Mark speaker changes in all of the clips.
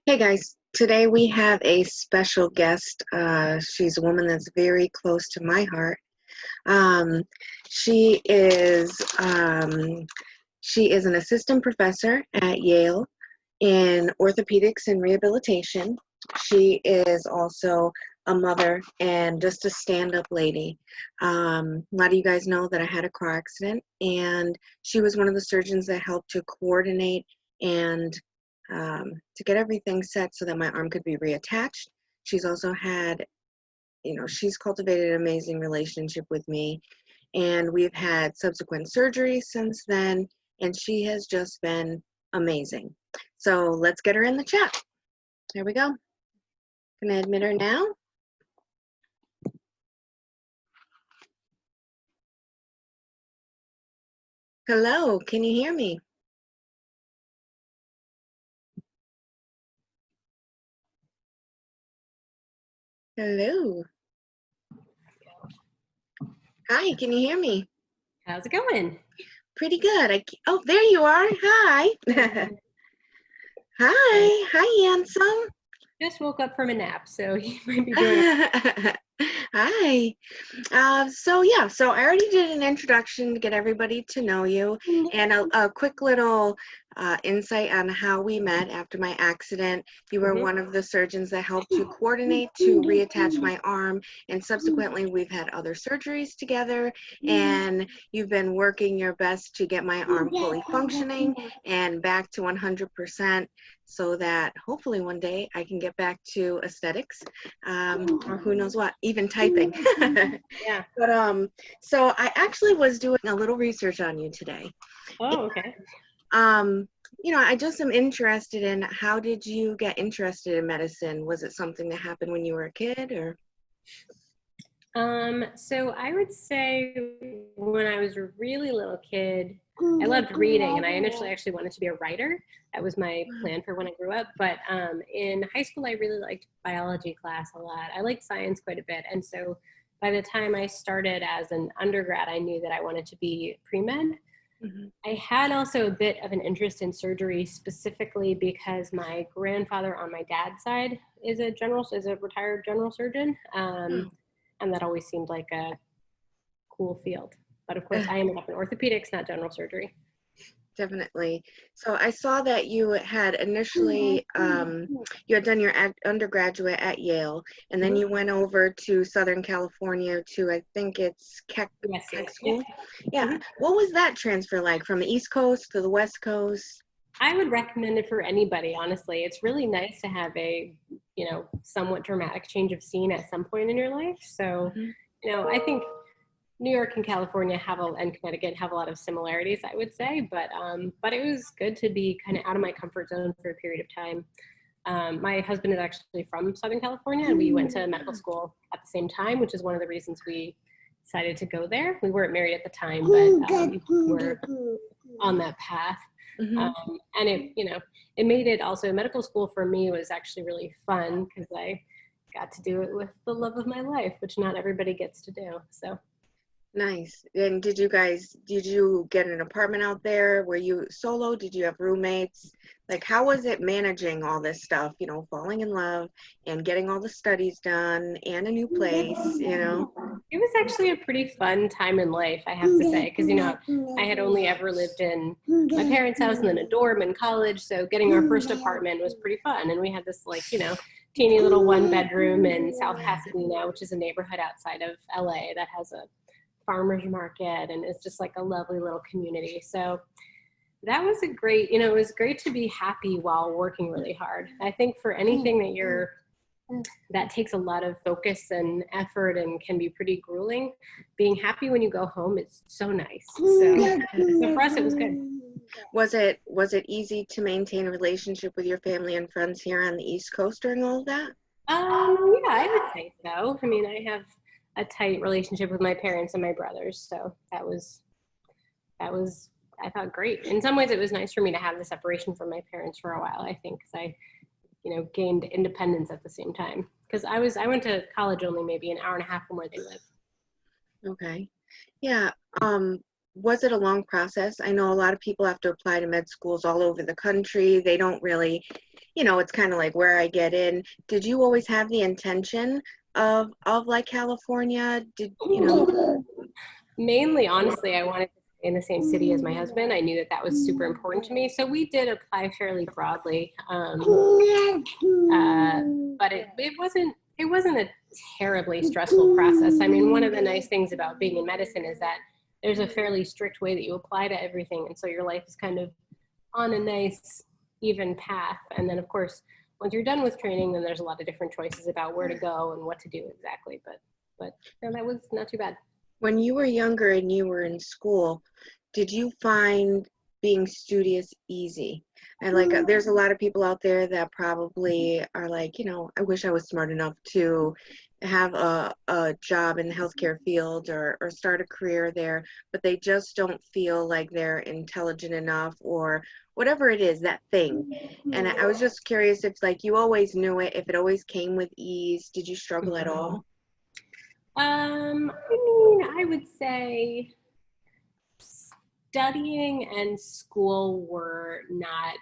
Speaker 1: Hey guys, today we have a special guest. She's a woman that's very close to my heart. Um, she is she is an assistant professor at Yale in orthopedics and rehabilitation. She is also a mother and just a stand-up lady. A lot of you guys know that I had a car accident, and she was one of the surgeons that helped to coordinate and to get everything set so that my arm could be reattached. She's also had, she's cultivated an amazing relationship with me, and we've had subsequent surgery since then, and she has just been amazing. So let's get her in the chat. There we go. Can I admit her now? Hello, can you hear me? Hello. Hi, can you hear me?
Speaker 2: How's it going?
Speaker 1: Pretty good. Oh, there you are. Hi. Hi, handsome.
Speaker 2: Just woke up from a nap, so you might be doing.
Speaker 1: Hi. So I already did an introduction to get everybody to know you, and a quick little insight on how we met after my accident. You were one of the surgeons that helped to coordinate to reattach my arm, and subsequently we've had other surgeries together, and you've been working your best to get my arm fully functioning and back to 100%, so that hopefully one day I can get back to aesthetics, or who knows what, even typing.
Speaker 2: Yeah.
Speaker 1: But so I actually was doing a little research on you today.
Speaker 2: Oh, okay.
Speaker 1: I just am interested in, how did you get interested in medicine? Was it something that happened when you were a kid, or?
Speaker 2: So I would say when I was a really little kid, I loved reading, and I initially actually wanted to be a writer. That was my plan for when I grew up. But in high school, I really liked biology class a lot. I liked science quite a bit. And so by the time I started as an undergrad, I knew that I wanted to be pre-med. I had also a bit of an interest in surgery, specifically because my grandfather on my dad's side is a retired general surgeon. And that always seemed like a cool field. But of course, I ended up in orthopedics, not general surgery.
Speaker 1: Definitely. So I saw that you had initially, you had done your undergraduate at Yale, and then you went over to Southern California to, I think it's Keck School. Yeah. What was that transfer like, from the East Coast to the West Coast?
Speaker 2: I would recommend it for anybody, honestly. It's really nice to have a, somewhat dramatic change of scene at some point in your life. So, I think New York and California and Connecticut have a lot of similarities, I would say, but it was good to be kind of out of my comfort zone for a period of time. My husband is actually from Southern California, and we went to medical school at the same time, which is one of the reasons we decided to go there. We weren't married at the time, but we're on that path. And it made it also, medical school for me was actually really fun because I got to do it with the love of my life, which not everybody gets to do. So.
Speaker 1: Nice. And did you get an apartment out there? Were you solo? Did you have roommates? Like, how was it managing all this stuff, falling in love and getting all the studies done and a new place,
Speaker 2: It was actually a pretty fun time in life, I have to say, because, I had only ever lived in my parents' house and then a dorm in college. So getting our first apartment was pretty fun. And we had this, teeny little 1-bedroom in South Pasadena, which is a neighborhood outside of LA that has a farmer's market, and it's just like a lovely little community. So that was it was great to be happy while working really hard. I think for anything that takes a lot of focus and effort and can be pretty grueling, being happy when you go home is so nice. So for us, it was good.
Speaker 1: Was it easy to maintain a relationship with your family and friends here on the East Coast during all of that?
Speaker 2: Yeah, I would say so. I mean, I have a tight relationship with my parents and my brothers, so that was I thought great. In some ways, it was nice for me to have the separation from my parents for a while, I think, because I gained independence at the same time, because I went to college only maybe an hour and a half from where they live.
Speaker 1: Okay. Yeah. Was it a long process? I know a lot of people have to apply to med schools all over the country. They don't really, it's kind of like where I get in. Did you always have the intention of like California?
Speaker 2: Mainly, honestly, I wanted to stay in the same city as my husband. I knew that that was super important to me. So we did apply fairly broadly. But it wasn't a terribly stressful process. I mean, one of the nice things about being in medicine is that there's a fairly strict way that you apply to everything. And so your life is kind of on a nice, even path. And then, of course, once you're done with training, then there's a lot of different choices about where to go and what to do exactly. But that was not too bad.
Speaker 1: When you were younger and you were in school, did you find being studious easy? And like, there's a lot of people out there that probably are like, I wish I was smart enough to have a job in the healthcare field or start a career there, but they just don't feel like they're intelligent enough or whatever it is, that thing. And I was just curious if like you always knew it, if it always came with ease. Did you struggle at all?
Speaker 2: I mean, I would say studying and school were not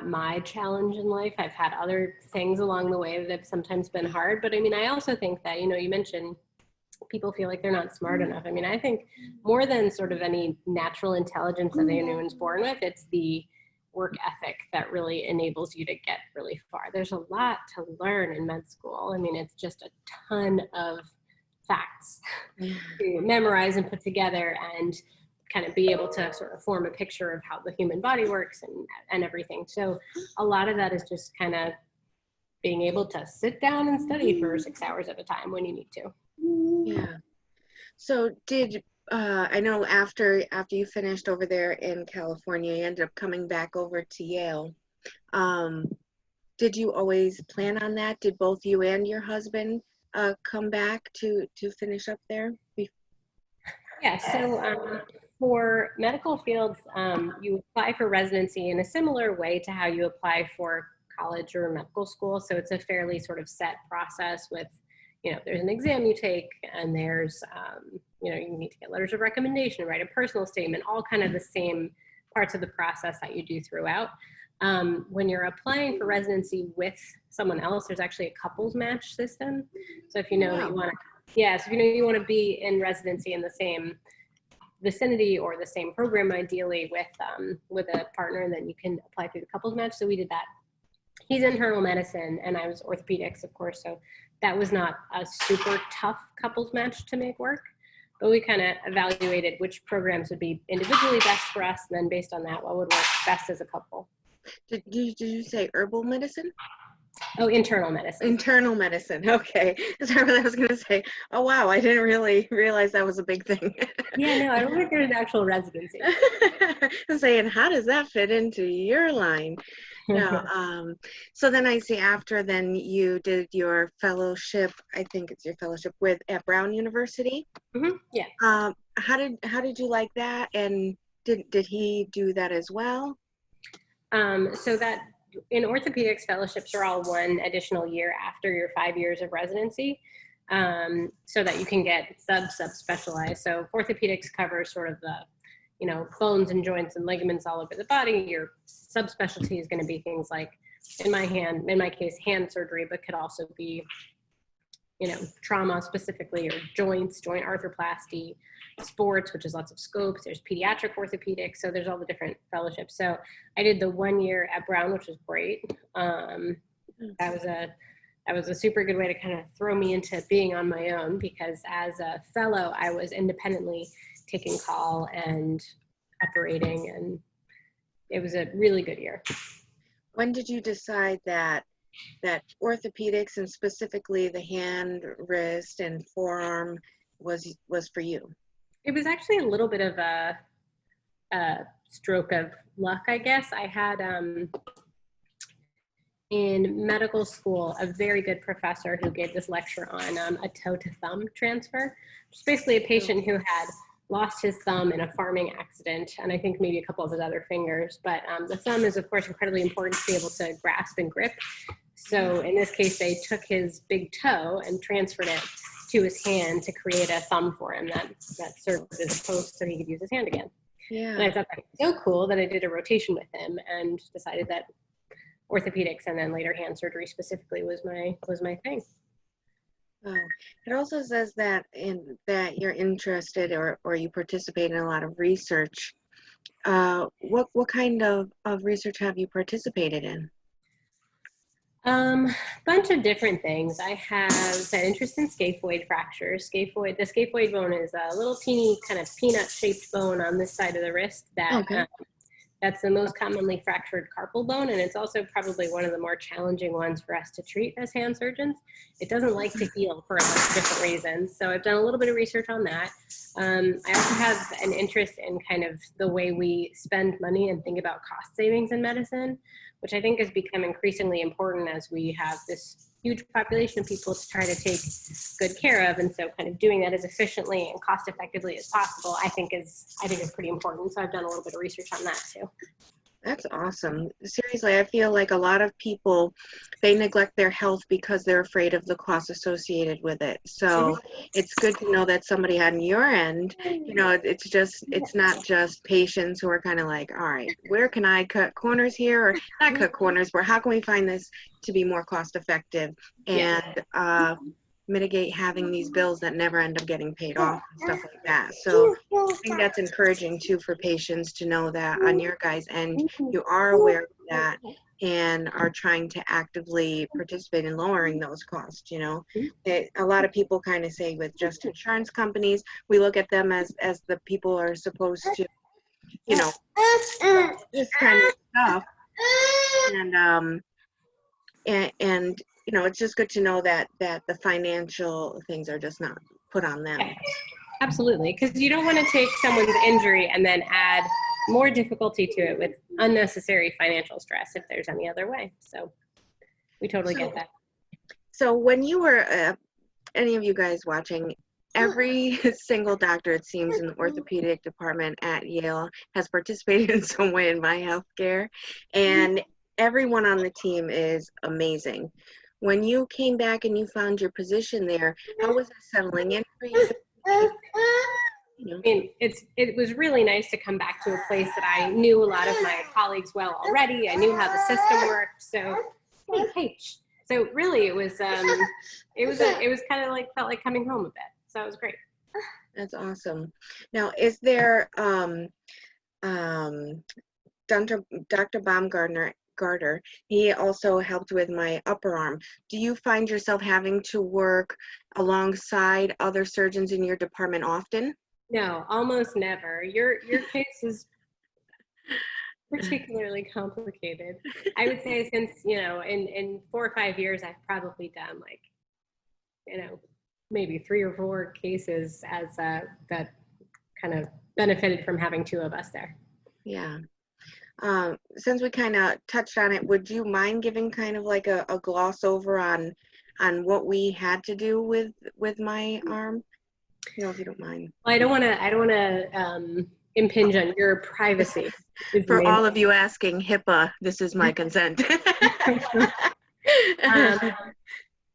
Speaker 2: my challenge in life. I've had other things along the way that have sometimes been hard, but I mean, I also think that, you mentioned people feel like they're not smart enough. I mean, I think more than sort of any natural intelligence that anyone's born with, it's the work ethic that really enables you to get really far. There's a lot to learn in med school. I mean, it's just a ton of facts to memorize and put together and kind of be able to sort of form a picture of how the human body works and everything. So a lot of that is just kind of being able to sit down and study for 6 hours at a time when you need to.
Speaker 1: Yeah. So I know after you finished over there in California, you ended up coming back over to Yale. Did you always plan on that? Did both you and your husband come back to finish up there?
Speaker 2: Yeah, so for medical fields, you apply for residency in a similar way to how you apply for college or medical school. So it's a fairly sort of set process with, there's an exam you take and there's, you need to get letters of recommendation, write a personal statement, all kind of the same parts of the process that you do throughout. When you're applying for residency with someone else, there's actually a couples match system. So if you know that you want to, so if you want to be in residency in the same vicinity or the same program, ideally with a partner, then you can apply through the couples match. So we did that. He's internal medicine and I was orthopedics, of course. So that was not a super tough couples match to make work, but we kind of evaluated which programs would be individually best for us. And then based on that, what would work best as a couple.
Speaker 1: Did you say herbal medicine?
Speaker 2: Oh, internal medicine.
Speaker 1: Internal medicine. Okay. Sorry, I was going to say, oh, wow, I didn't really realize that was a big thing.
Speaker 2: Yeah, no, I don't think there's an actual residency.
Speaker 1: I'm saying, how does that fit into your line? No. So then I see after then you did your fellowship, I think it's your fellowship at Brown University.
Speaker 2: Mm-hmm. Yeah.
Speaker 1: How did you like that? And did he do that as well?
Speaker 2: So that in orthopedics, fellowships are all one additional year after your 5 years of residency, so that you can get subspecialized. So orthopedics covers sort of the, bones and joints and ligaments all over the body. Your subspecialty is going to be things like, in my case, hand surgery, but could also be, trauma specifically, or joint arthroplasty, sports, which is lots of scopes. There's pediatric orthopedics. So there's all the different fellowships. So I did the 1 year at Brown, which was great. That was a super good way to kind of throw me into being on my own, because as a fellow, I was independently taking call and operating, and it was a really good year.
Speaker 1: When did you decide that orthopedics, and specifically the hand, wrist, and forearm was for you?
Speaker 2: It was actually a little bit of a stroke of luck, I guess. I had in medical school a very good professor who gave this lecture on a toe to thumb transfer, which is basically a patient who had lost his thumb in a farming accident, and I think maybe a couple of his other fingers. But the thumb is, of course, incredibly important to be able to grasp and grip. So in this case, they took his big toe and transferred it to his hand to create a thumb for him that served as a post so he could use his hand again.
Speaker 1: Yeah.
Speaker 2: And I thought that was so cool that I did a rotation with him and decided that orthopedics and then later hand surgery specifically was my thing.
Speaker 1: Wow. It also says that you're interested or you participate in a lot of research. What kind of research have you participated in?
Speaker 2: Bunch of different things. I have an interest in scaphoid fractures. The scaphoid bone is a little teeny kind of peanut-shaped bone on this side of the wrist
Speaker 1: Okay.
Speaker 2: that's the most commonly fractured carpal bone, and it's also probably one of the more challenging ones for us to treat as hand surgeons. It doesn't like to heal for a bunch of different reasons, so I've done a little bit of research on that. I also have an interest in kind of the way we spend money and think about cost savings in medicine, which I think has become increasingly important as we have this huge population of people to try to take good care of. And so kind of doing that as efficiently and cost effectively as possible, I think is pretty important. So I've done a little bit of research on that too.
Speaker 1: That's awesome. Seriously, I feel like a lot of people, they neglect their health because they're afraid of the costs associated with it. So it's good to know that somebody on your end, it's not just patients who are kind of like, all right, where can I cut corners here, or not cut corners, but how can we find this to be more cost effective and mitigate having these bills that never end up getting paid off and stuff like that. So I think that's encouraging too for patients to know that on your guys' end, you are aware of that and are trying to actively participate in lowering those costs. A lot of people kind of say with just insurance companies, we look at them as the people are supposed to, this kind of stuff. And it's just good to know that the financial things are just not put on them.
Speaker 2: Yeah, absolutely, because you don't want to take someone's injury and then add more difficulty to it with unnecessary financial stress if there's any other way. So we totally get that.
Speaker 1: So when you were, any of you guys watching, every single doctor, it seems, in the orthopedic department at Yale has participated in some way in my healthcare, and everyone on the team is amazing. When you came back and you found your position there, how was it settling in for you?
Speaker 2: I mean, it was really nice to come back to a place that I knew a lot of my colleagues well already. I knew how the system worked. So, so really, it was kind of like felt like coming home a bit. So it was great.
Speaker 1: That's awesome. Now, is there Dr. Baumgartner? He also helped with my upper arm. Do you find yourself having to work alongside other surgeons in your department often?
Speaker 2: No, almost never. Your case is particularly complicated. I would say since, in 4 or 5 years, I've probably done maybe 3 or 4 cases as that kind of benefited from having 2 of us there.
Speaker 1: Yeah. Since we kind of touched on it, would you mind giving kind of like a gloss over on what we had to do with my arm? If you don't mind.
Speaker 2: Well, I don't want to impinge on your privacy.
Speaker 1: For all of you asking, HIPAA, this is my consent.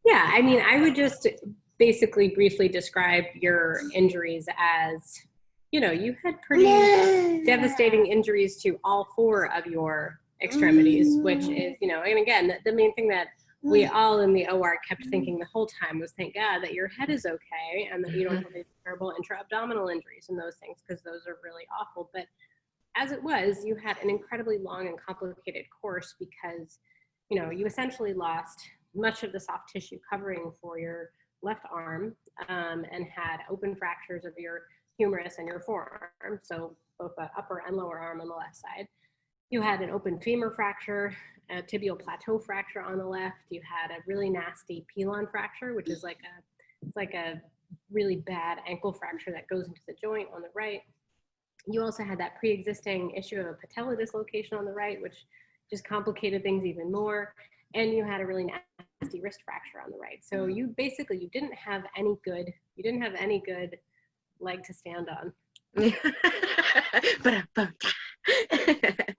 Speaker 2: Yeah, I mean, I would just basically briefly describe your injuries as, you had pretty devastating injuries to all 4 of your extremities, which is, and again, the main thing that we all in the OR kept thinking the whole time was, thank God that your head is okay and that you don't have any terrible intra-abdominal injuries and those things, because those are really awful. But as it was, you had an incredibly long and complicated course because, you essentially lost much of the soft tissue covering for your left arm and had open fractures of your humerus and your forearm, so both the upper and lower arm on the left side. You had an open femur fracture, a tibial plateau fracture on the left. You had a really nasty pilon fracture, which is like a really bad ankle fracture that goes into the joint on the right. You also had that pre-existing issue of a patella dislocation on the right, which just complicated things even more. And you had a really nasty wrist fracture on the right. So you didn't have any good leg to stand on.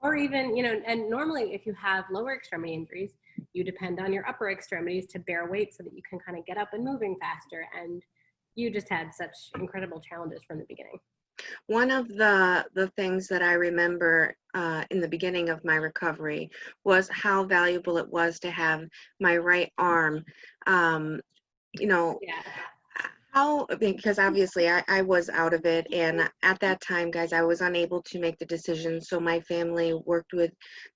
Speaker 2: Or even, and normally if you have lower extremity injuries, you depend on your upper extremities to bear weight so that you can kind of get up and moving faster. And you just had such incredible challenges from the beginning.
Speaker 1: One of the things that I remember in the beginning of my recovery was how valuable it was to have my right arm. Um, you know,
Speaker 2: Yeah.
Speaker 1: how, because obviously I was out of it, and at that time, guys, I was unable to make the decisions. So my family worked with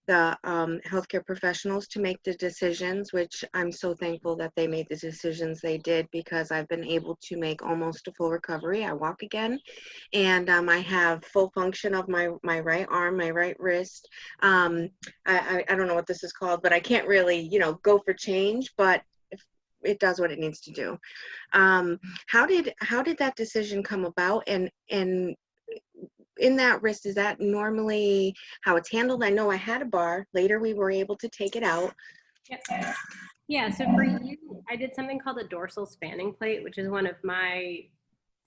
Speaker 1: the healthcare professionals to make the decisions, which I'm so thankful that they made the decisions they did, because I've been able to make almost a full recovery. I walk again, and I have full function of my right arm, my right wrist. I don't know what this is called, but I can't really, go for change, but it does what it needs to do. How did that decision come about? And in that wrist, is that normally how it's handled? I know I had a bar. Later, we were able to take it out.
Speaker 2: Yep. Yeah, so for you, I did something called a dorsal spanning plate, which is one of my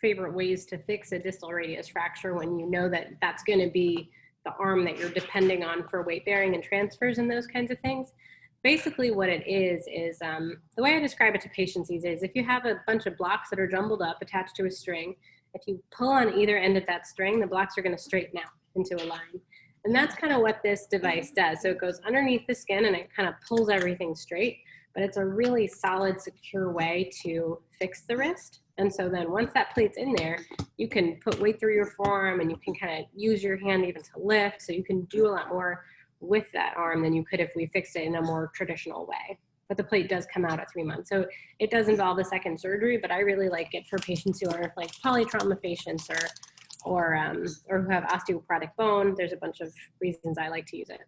Speaker 2: favorite ways to fix a distal radius fracture, when you know that that's going to be the arm that you're depending on for weight bearing and transfers and those kinds of things. Basically what it is the way I describe it to patients these days, if you have a bunch of blocks that are jumbled up attached to a string, if you pull on either end of that string, the blocks are going to straighten out into a line. And that's kind of what this device does. So it goes underneath the skin and it kind of pulls everything straight, but it's a really solid, secure way to fix the wrist. And so then once that plate's in there, you can put weight through your forearm and you can kind of use your hand even to lift. So you can do a lot more with that arm than you could if we fixed it in a more traditional way. But the plate does come out at 3 months. So it does involve a second surgery, but I really like it for patients who are like polytrauma patients or who have osteoporotic bone. There's a bunch of reasons I like to use it.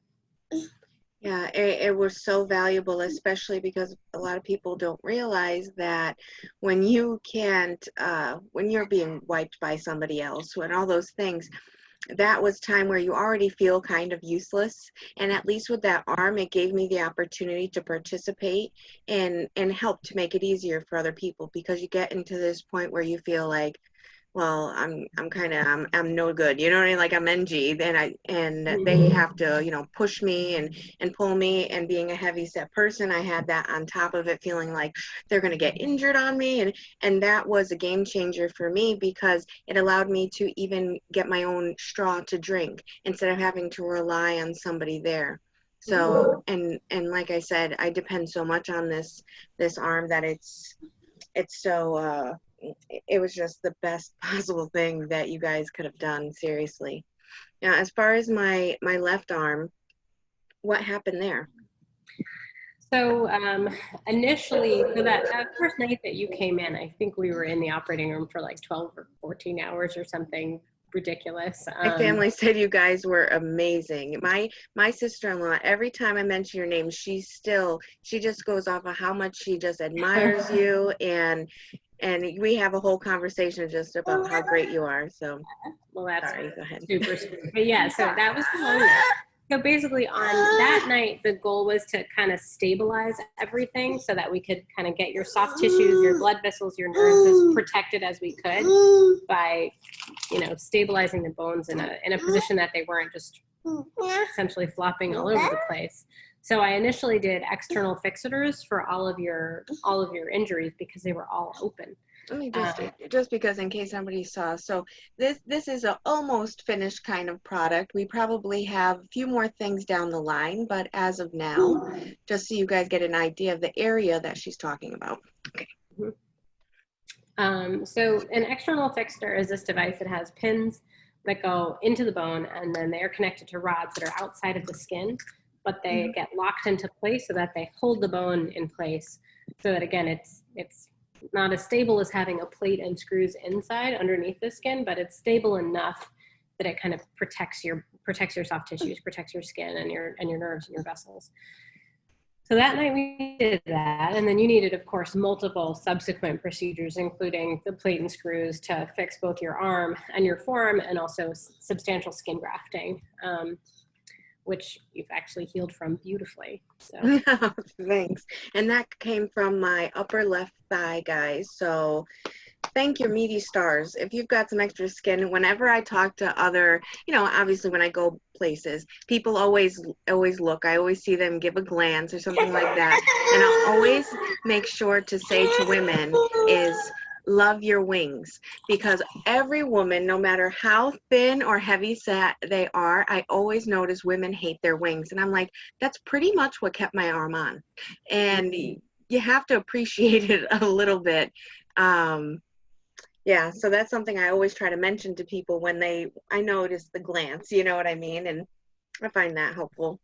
Speaker 1: Yeah, it was so valuable, especially because a lot of people don't realize that when you can't, when you're being wiped by somebody else, when all those things, that was time where you already feel kind of useless. And at least with that arm, it gave me the opportunity to participate and help to make it easier for other people, because you get into this point where you feel like, well, I'm no good, you know what I mean? Like I'm NG, and they have to, push me and pull me, and being a heavy set person, I had that on top of it, feeling like they're gonna get injured on me, and that was a game changer for me, because it allowed me to even get my own straw to drink instead of having to rely on somebody there. So, and like I said, I depend so much on this arm that it's so it was just the best possible thing that you guys could have done, seriously. Now, as far as my left arm, what happened there?
Speaker 2: So initially, so that first night that you came in, I think we were in the operating room for like 12 or 14 hours or something ridiculous.
Speaker 1: My family said you guys were amazing. My sister-in-law, every time I mention your name, she just goes off of how much she just admires you, and we have a whole conversation just about how great you are. So,
Speaker 2: well, that's
Speaker 1: sorry, go ahead.
Speaker 2: super sweet. But yeah, so that was the long night. So basically on that night, the goal was to kind of stabilize everything so that we could kind of get your soft tissues, your blood vessels, your nerves as protected as we could by, stabilizing the bones in a position that they weren't just essentially flopping all over the place. So I initially did external fixators for all of your injuries because they were all open.
Speaker 1: Let me just because in case somebody saw, so this is a almost finished kind of product. We probably have a few more things down the line, but as of now, just so you guys get an idea of the area that she's talking about. Okay.
Speaker 2: So an external fixator is this device that has pins that go into the bone, and then they are connected to rods that are outside of the skin, but they get locked into place so that they hold the bone in place, so that again it's not as stable as having a plate and screws inside underneath the skin, but it's stable enough that it kind of protects your soft tissues, protects your skin and your nerves and your vessels. So that night we did that, and then you needed, of course, multiple subsequent procedures, including the plate and screws to fix both your arm and your forearm, and also substantial skin grafting, which you've actually healed from beautifully. So.
Speaker 1: Thanks. And that came from my upper left thigh, guys. So thank your meaty stars. If you've got some extra skin, whenever I talk to other, obviously when I go places, people always look. I always see them give a glance or something like that. And I'll always make sure to say to women is, love your wings, because every woman, no matter how thin or heavy set they are, I always notice women hate their wings. And I'm like, that's pretty much what kept my arm on. And you have to appreciate it a little bit. Yeah, so that's something I always try to mention to people when I notice the glance, you know what I mean? And I find that helpful.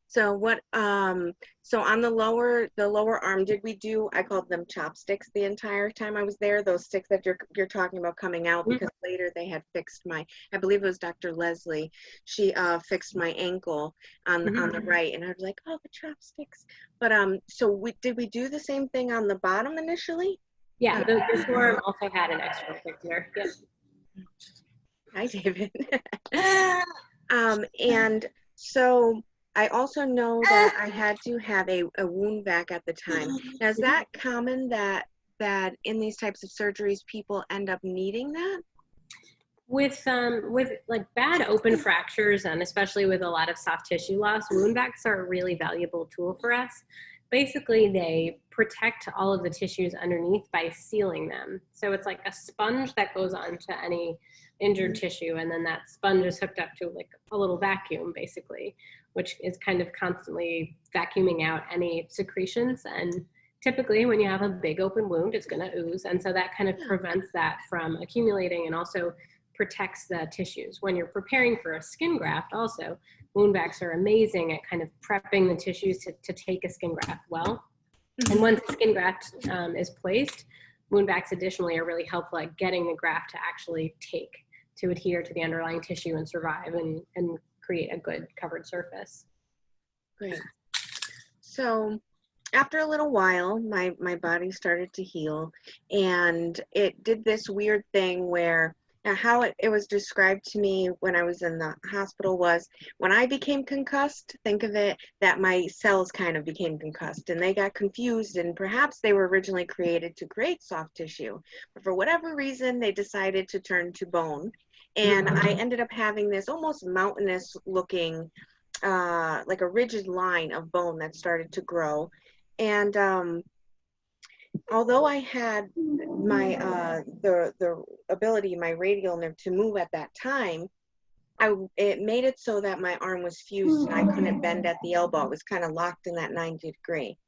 Speaker 1: So so on the lower arm, did we do, I called them chopsticks the entire time I was there, those sticks that you're talking about coming out, because later they had fixed I believe it was Dr. Leslie, she fixed my ankle on the right, and I was like, oh, the chopsticks. But so did we do the same thing on the bottom initially?
Speaker 2: Yeah, this forearm also had an external fixator. Yep.
Speaker 1: Hi, David. And so I also know that I had to have a wound vac at the time. Now, is that common that in these types of surgeries people end up needing that?
Speaker 2: With like bad open fractures, and especially with a lot of soft tissue loss, wound vacs are a really valuable tool for us. Basically, they protect all of the tissues underneath by sealing them. So it's like a sponge that goes onto any injured tissue, and then that sponge is hooked up to like a little vacuum, basically, which is kind of constantly vacuuming out any secretions. And typically when you have a big open wound, it's going to ooze. And so that kind of prevents that from accumulating, and also protects the tissues. When you're preparing for a skin graft also, wound vacs are amazing at kind of prepping the tissues to take a skin graft well. And once the skin graft is placed, wound vacs additionally are really helpful at getting the graft to actually to adhere to the underlying tissue and survive and create a good covered surface.
Speaker 1: Great. So after a little while, my body started to heal, and it did this weird thing where, now how it was described to me when I was in the hospital was, when I became concussed, think of it that my cells kind of became concussed, and they got confused, and perhaps they were originally created to create soft tissue, but for whatever reason they decided to turn to bone, and I ended up having this almost mountainous looking like a rigid line of bone that started to grow. And although I had my the ability, my radial nerve to move at that time, it made it so that my arm was fused and I couldn't bend at the elbow. It was kind of locked in that 90 degree.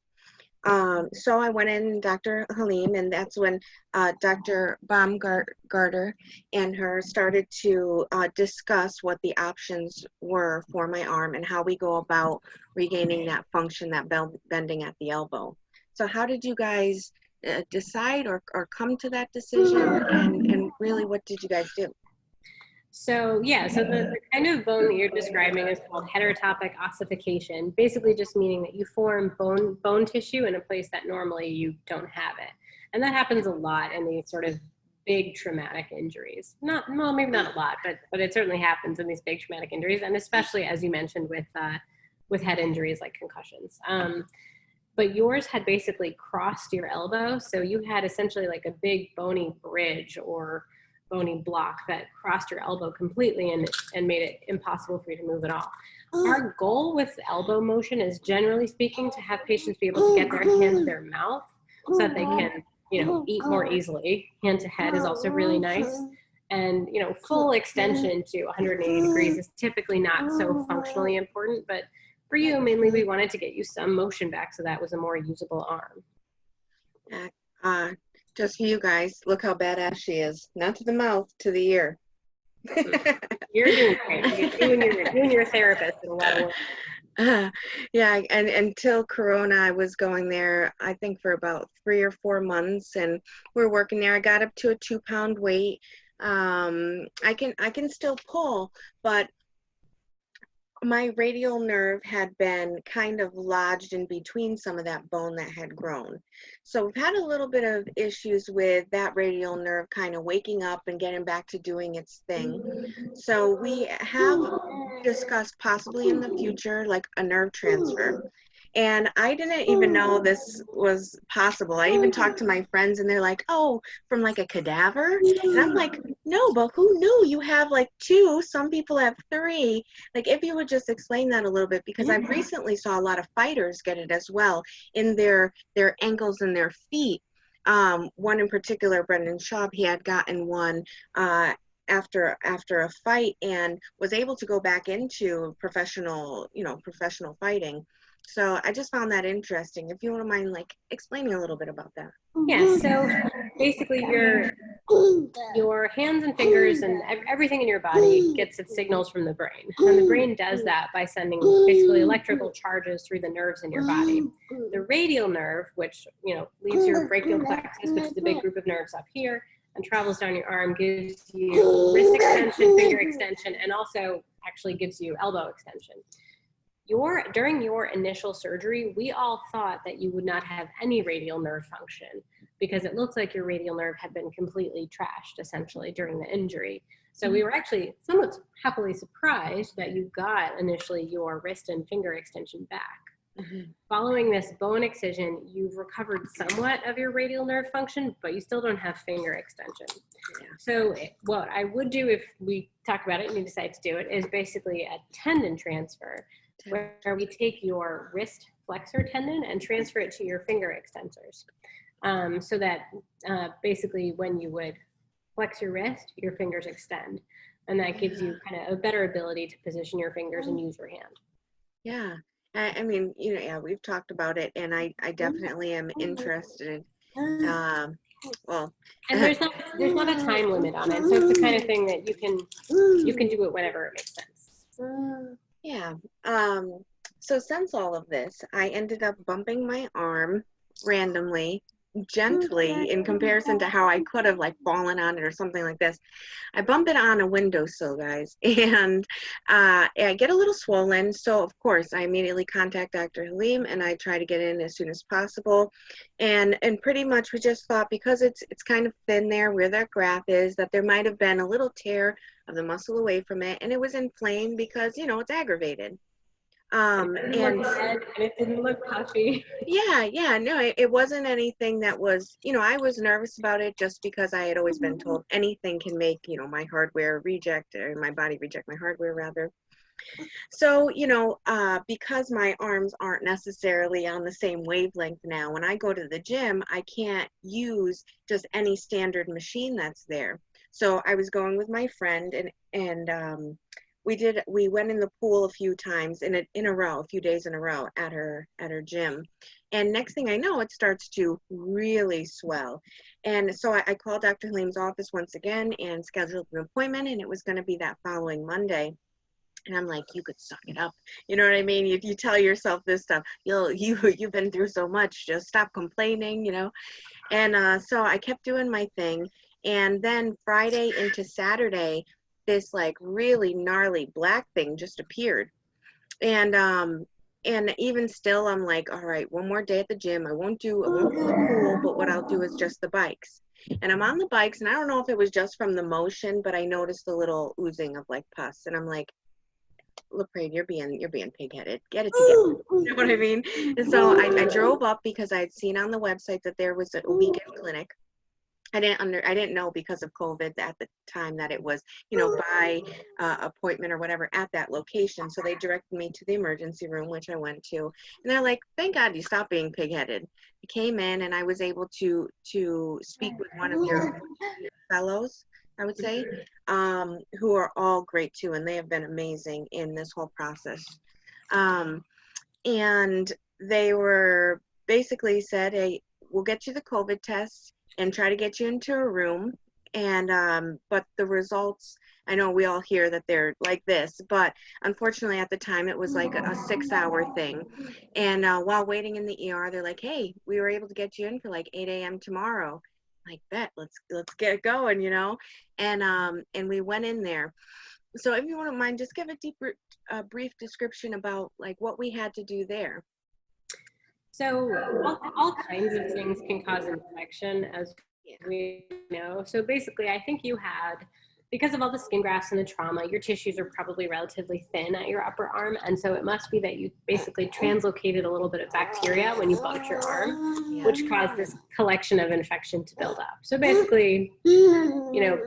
Speaker 1: So I went in Dr. Halim, and that's when Dr. Baumgartner and her started to discuss what the options were for my arm and how we go about regaining that function, that bending at the elbow. So how did you guys decide or come to that decision, and really what did you guys do?
Speaker 2: So yeah, so the kind of bone that you're describing is called heterotopic ossification, basically just meaning that you form bone tissue in a place that normally you don't have it. And that happens a lot in these sort of big traumatic injuries. Well, maybe not a lot, but it certainly happens in these big traumatic injuries, and especially, as you mentioned, with head injuries like concussions. But yours had basically crossed your elbow, so you had essentially like a big bony bridge or bony block that crossed your elbow completely and made it impossible for you to move at all. Our goal with elbow motion is, generally speaking, to have patients be able to get their hand to their mouth so that they can, eat more easily. Hand to head is also really nice. And, full extension to 180 degrees is typically not so functionally important, but for you, mainly we wanted to get you some motion back so that was a more usable arm.
Speaker 1: Just for you guys, look how badass she is. Not to the mouth, to the ear.
Speaker 2: You're doing great. You're doing your therapist in a lot of work.
Speaker 1: Yeah, and until Corona, I was going there, I think, for about 3 or 4 months, and we're working there. I got up to a 2-pound weight. I can still pull, but my radial nerve had been kind of lodged in between some of that bone that had grown. So we've had a little bit of issues with that radial nerve kind of waking up and getting back to doing its thing. So we have discussed possibly in the future like a nerve transfer. And I didn't even know this was possible. I even talked to my friends and they're like, oh, from like a cadaver? And I'm like, no, but who knew you have like 2? Some people have 3. Like, if you would just explain that a little bit, because I've recently saw a lot of fighters get it as well in their ankles and their feet. one in particular, Brendan Schaub, he had gotten one after a fight and was able to go back into professional fighting. So I just found that interesting. If you wouldn't mind, like, explaining a little bit about that.
Speaker 2: Yeah, so basically your hands and fingers and everything in your body gets its signals from the brain. And the brain does that by sending basically electrical charges through the nerves in your body. The radial nerve, which, you know, leaves your brachial plexus, which is the big group of nerves up here, and travels down your arm, gives you wrist extension, finger extension, and also actually gives you elbow extension. During your initial surgery, we all thought that you would not have any radial nerve function because it looked like your radial nerve had been completely trashed essentially during the injury. So we were actually somewhat happily surprised that you got initially your wrist and finger extension back. Mm-hmm. Following this bone excision, you've recovered somewhat of your radial nerve function, but you still don't have finger extension. Yeah. So what I would do if we talk about it and you decide to do it is basically a tendon transfer, where we take your wrist flexor tendon and transfer it to your finger extensors. So that basically when you would flex your wrist, your fingers extend. And that gives you kind of a better ability to position your fingers and use your hand.
Speaker 1: Yeah. I mean, you know, yeah, we've talked about it, and I definitely am interested. Well,
Speaker 2: and there's not a time limit on it, so it's the kind of thing that you can do it whenever it makes sense.
Speaker 1: Yeah. So since all of this, I ended up bumping my arm randomly, gently, in comparison to how I could have like fallen on it or something like this. I bump it on a windowsill, guys, and I get a little swollen. So of course, I immediately contact Dr. Halim and I try to get in as soon as possible. And pretty much we just thought, because it's kind of thin there where that graft is, that there might have been a little tear of the muscle away from it, and it was inflamed because, you know, it's aggravated.
Speaker 2: And it didn't look puffy.
Speaker 1: Yeah, no, it wasn't anything that was, you know, I was nervous about it just because I had always been told anything can make, you know, my hardware reject, or my body reject my hardware rather. So, you know, because my arms aren't necessarily on the same wavelength now, when I go to the gym, I can't use just any standard machine that's there. So I was going with my friend, and we went in the pool a few times in a row, a few days in a row at her gym. And next thing I know, it starts to really swell. And so I called Dr. Halim's office once again and scheduled an appointment, and it was going to be that following Monday. And I'm like, you could suck it up. You know what I mean? If you tell yourself this stuff, you've been through so much, just stop complaining, you know? And so I kept doing my thing. And then Friday into Saturday, this like really gnarly black thing just appeared. And even still, I'm like, all right, one more day at the gym. I won't do the pool, but what I'll do is just the bikes. And I'm on the bikes, and I don't know if it was just from the motion, but I noticed a little oozing of like pus. And I'm like, LaPrade, you're being pig-headed. Get it together. You know what I mean? And so I drove up because I had seen on the website that there was a weekend clinic. I didn't know because of COVID at the time that it was, you know, by appointment or whatever at that location. So they directed me to the emergency room, which I went to. And they're like, thank God you stopped being pig-headed. I came in and I was able to speak with one of your fellows, I would say, who are all great too. And they have been amazing in this whole process. And they were basically said, hey, we'll get you the COVID test and try to get you into a room. And but the results, I know we all hear that they're like this, but unfortunately at the time it was like a 6-hour thing. And while waiting in the ER, they're like, hey, we were able to get you in for like 8 a.m. tomorrow. Like, bet, let's get it going, you know. And we went in there. So if you wouldn't mind, just give a brief description about like what we had to do there.
Speaker 2: So all kinds of things can cause infection, as we know. So basically, I think you had, because of all the skin grafts and the trauma, your tissues are probably relatively thin at your upper arm. And so it must be that you basically translocated a little bit of bacteria when you bumped your arm, which caused this collection of infection to build up. So basically, you know,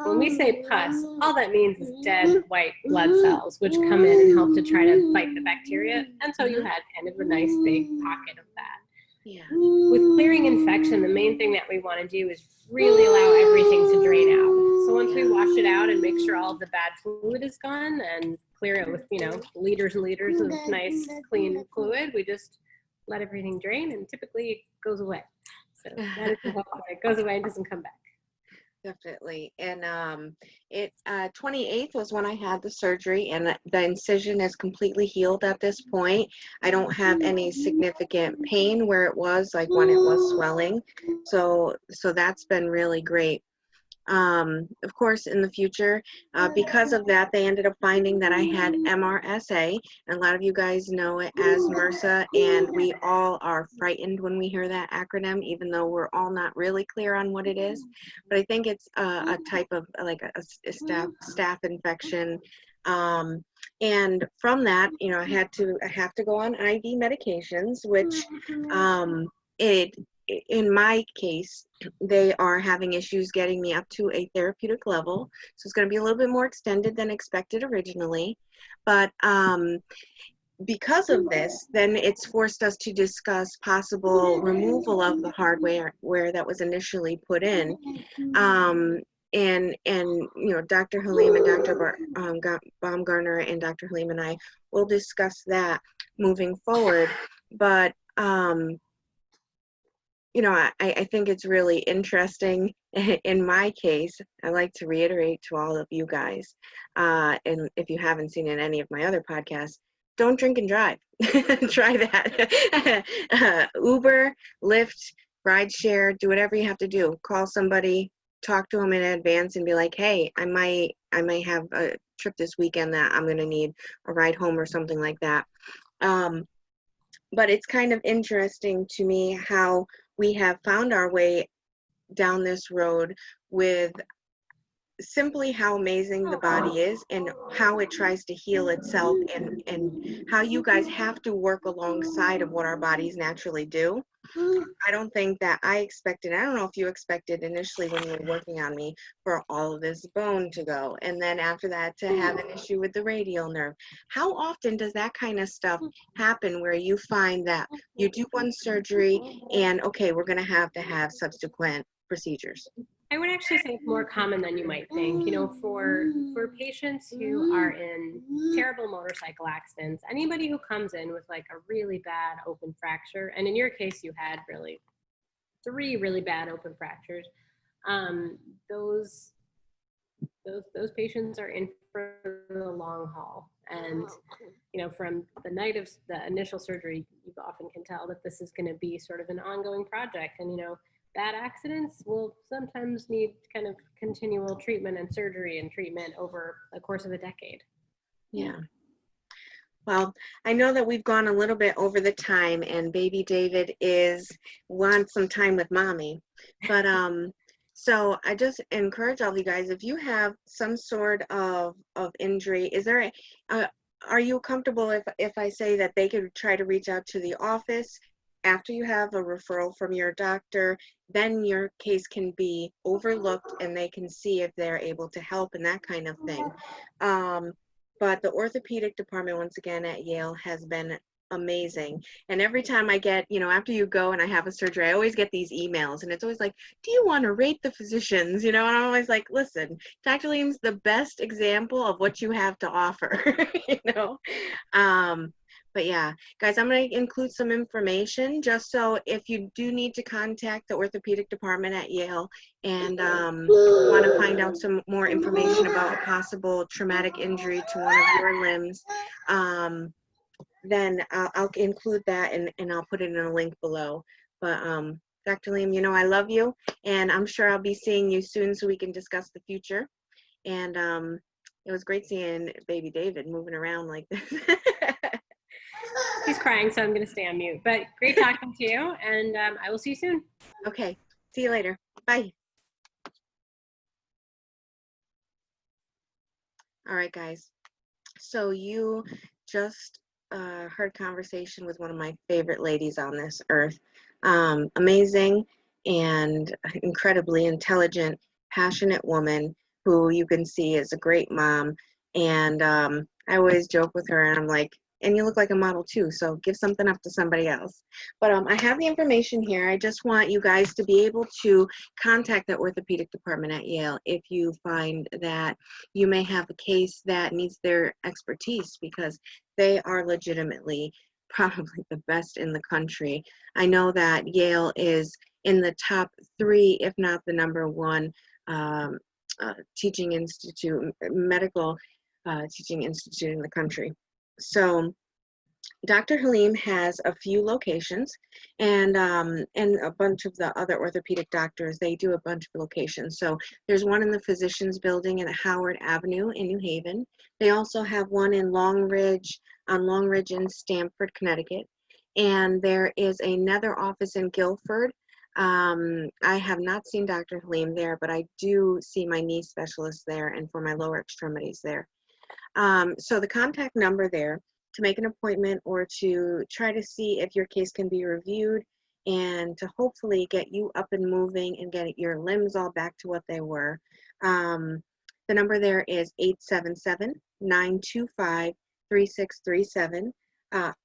Speaker 2: when we say pus, all that means is dead white blood cells, which come in and help to try to fight the bacteria. And so you had kind of a nice big pocket of that.
Speaker 1: Yeah.
Speaker 2: With clearing infection, the main thing that we want to do is really allow everything to drain out. So once we wash it out and make sure all of the bad fluid is gone and clear it with, liters and liters of nice, clean fluid, we just let everything drain, and typically it goes away. So that is the whole point. It goes away and doesn't come back.
Speaker 1: Definitely. And 28th was when I had the surgery, and the incision is completely healed at this point. I don't have any significant pain where it was, like when it was swelling. So that's been really great. Of course, in the future, because of that, they ended up finding that I had MRSA. And a lot of you guys know it as MRSA, and we all are frightened when we hear that acronym, even though we're all not really clear on what it is. But I think it's a type of like a staph infection. And from that, I have to go on IV medications, which in my case, they are having issues getting me up to a therapeutic level. So it's going to be a little bit more extended than expected originally. But because of this, then it's forced us to discuss possible removal of the hardware where that was initially put in. And Dr. Halim and Dr. Baumgartner and Dr. Halim and I will discuss that moving forward. But I think it's really interesting. In my case, I like to reiterate to all of you guys, and if you haven't seen in any of my other podcasts, don't drink and drive. Try that. Uber, Lyft, rideshare, do whatever you have to do. Call somebody, talk to them in advance, and be like, hey, I might have a trip this weekend that I'm going to need a ride home or something like that. But it's kind of interesting to me how we have found our way down this road with simply how amazing the body is and how it tries to heal itself, and how you guys have to work alongside of what our bodies naturally do. I don't think that I expected, I don't know if you expected initially when you were working on me, for all of this bone to go, and then after that to have an issue with the radial nerve. How often does that kind of stuff happen where you find that you do one surgery and okay, we're going to have subsequent procedures?
Speaker 2: I would actually say it's more common than you might think. For patients who are in terrible motorcycle accidents, anybody who comes in with like a really bad open fracture, and in your case you had really 3 really bad open fractures, those patients are in for the long haul. And from the night of the initial surgery, you often can tell that this is going to be sort of an ongoing project. And bad accidents will sometimes need kind of continual treatment and surgery and treatment over the course of a decade.
Speaker 1: Yeah. Well, I know that we've gone a little bit over the time, and baby David wants some time with mommy. But so I just encourage all of you guys, if you have some sort of injury, are you comfortable if I say that they could try to reach out to the office after you have a referral from your doctor? Then your case can be overlooked and they can see if they're able to help and that kind of thing. But the orthopedic department, once again, at Yale has been amazing. And every time I get, after you go and I have a surgery, I always get these emails, and it's always like, do you want to rate the physicians? And I'm always like, listen, Dr. Liam's the best example of what you have to offer. But yeah, guys, I'm going to include some information just so if you do need to contact the orthopedic department at Yale and want to find out some more information about a possible traumatic injury to one of your limbs, then I'll include that and I'll put it in a link below. But Dr. Liam, I love you, and I'm sure I'll be seeing you soon so we can discuss the future. And it was great seeing baby David moving around like this.
Speaker 2: He's crying, so I'm going to stay on mute. But great talking to you, and I will see you soon.
Speaker 1: Okay. See you later. Bye. All right, guys. So you just heard conversation with one of my favorite ladies on this earth. Amazing and incredibly intelligent, passionate woman who you can see is a great mom. And I always joke with her, and I'm like, and you look like a model too, so give something up to somebody else. But I have the information here. I just want you guys to be able to contact the orthopedic department at Yale if you find that you may have a case that needs their expertise, because they are legitimately probably the best in the country. I know that Yale is in the top 3, if not the #1 teaching institute, medical teaching institute in the country. So Dr. Halim has a few locations, and a bunch of the other orthopedic doctors, they do a bunch of locations. So there's one in the Physicians Building at Howard Avenue in New Haven. They also have one in Long Ridge in Stamford, Connecticut. And there is another office in Guilford. I have not seen Dr. Halim there, but I do see my knee specialist there and for my lower extremities there. So the contact number there to make an appointment or to try to see if your case can be reviewed and to hopefully get you up and moving and get your limbs all back to what they were. The number there is 877-925-3637.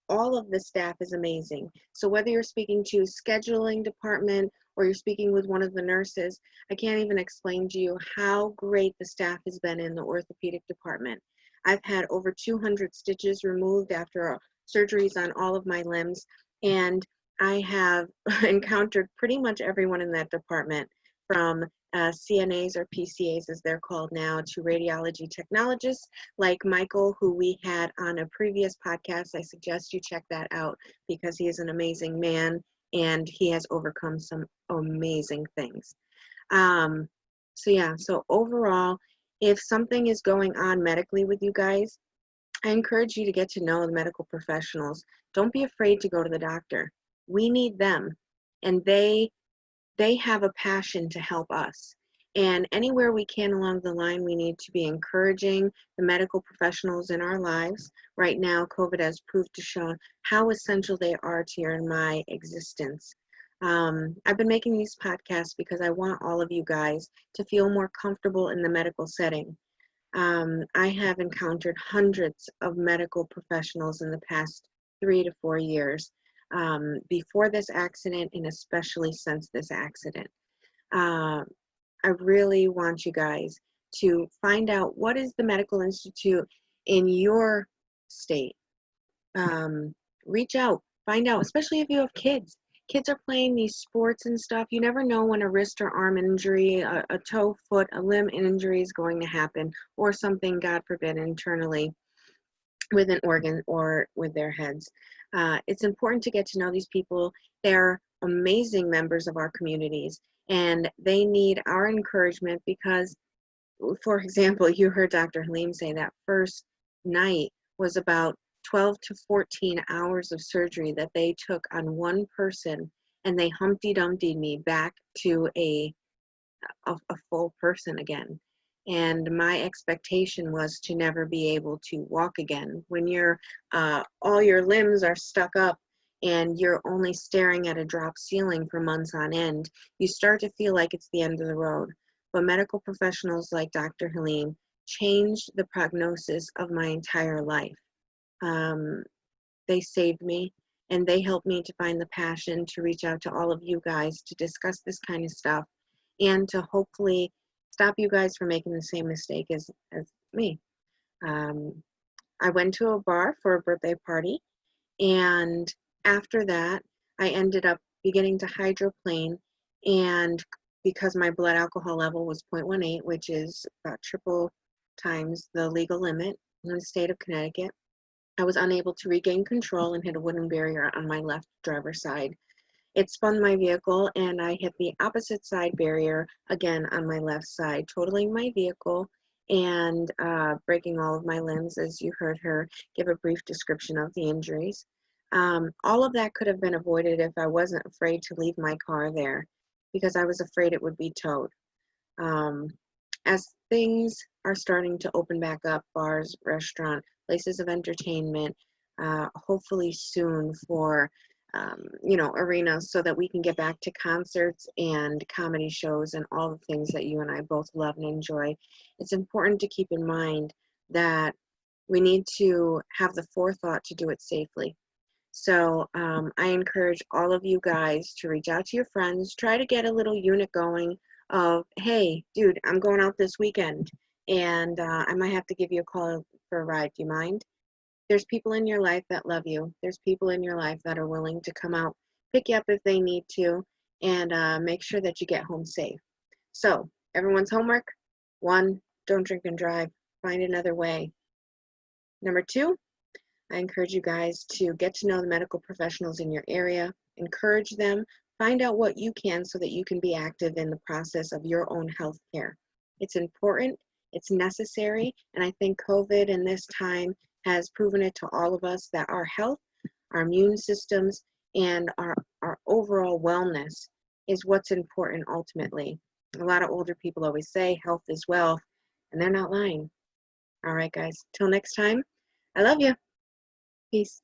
Speaker 1: All of the staff is amazing. So whether you're speaking to scheduling department or you're speaking with one of the nurses, I can't even explain to you how great the staff has been in the orthopedic department. I've had over 200 stitches removed after surgeries on all of my limbs, and I have encountered pretty much everyone in that department, from CNAs or PCAs as they're called now, to radiology technologists like Michael, who we had on a previous podcast. I suggest you check that out because he is an amazing man and he has overcome some amazing things. So overall, if something is going on medically with you guys, I encourage you to get to know the medical professionals. Don't be afraid to go to the doctor. We need them, and they have a passion to help us. And anywhere we can along the line, we need to be encouraging the medical professionals in our lives. Right now, COVID has proved to show how essential they are to your and my existence. I've been making these podcasts because I want all of you guys to feel more comfortable in the medical setting. I have encountered hundreds of medical professionals in the past 3 to 4 years, before this accident and especially since this accident. I really want you guys to find out what is the medical institute in your state. Reach out, find out, especially if you have kids. Kids are playing these sports and stuff. You never know when a wrist or arm injury, a toe, foot, a limb injury is going to happen, or something, God forbid, internally with an organ or with their heads. It's important to get to know these people. They're amazing members of our communities, and they need our encouragement because, for example, you heard Dr. Halim say that first night was about 12 to 14 hours of surgery that they took on one person, and they Humpty Dumptied me back to a full person again. And my expectation was to never be able to walk again. When you're all your limbs are stuck up and you're only staring at a drop ceiling for months on end, you start to feel like it's the end of the road. But medical professionals like Dr. Halim changed the prognosis of my entire life. They saved me, and they helped me to find the passion to reach out to all of you guys to discuss this kind of stuff and to hopefully stop you guys from making the same mistake as me. I went to a bar for a birthday party, and after that, I ended up beginning to hydroplane, and because my blood alcohol level was 0.18, which is about triple times the legal limit in the state of Connecticut, I was unable to regain control and hit a wooden barrier on my left driver's side. It spun my vehicle, and I hit the opposite side barrier again on my left side, totaling my vehicle and breaking all of my limbs, as you heard her give a brief description of the injuries. All of that could have been avoided if I wasn't afraid to leave my car there, because I was afraid it would be towed. As things are starting to open back up, bars, restaurants, places of entertainment, hopefully soon for arenas, so that we can get back to concerts and comedy shows and all the things that you and I both love and enjoy. It's important to keep in mind that we need to have the forethought to do it safely. So I encourage all of you guys to reach out to your friends, try to get a little unit going of, hey, dude, I'm going out this weekend and I might have to give you a call for a ride. Do you mind? There's people in your life that love you. There's people in your life that are willing to come out, pick you up if they need to, and make sure that you get home safe. So everyone's homework: 1, don't drink and drive. Find another way. Number 2, I encourage you guys to get to know the medical professionals in your area, encourage them, find out what you can so that you can be active in the process of your own health care. It's important, it's necessary, and I think COVID in this time has proven it to all of us that our health, our immune systems, and our overall wellness is what's important ultimately. A lot of older people always say health is wealth, and they're not lying. All right, guys, till next time, I love you. Peace.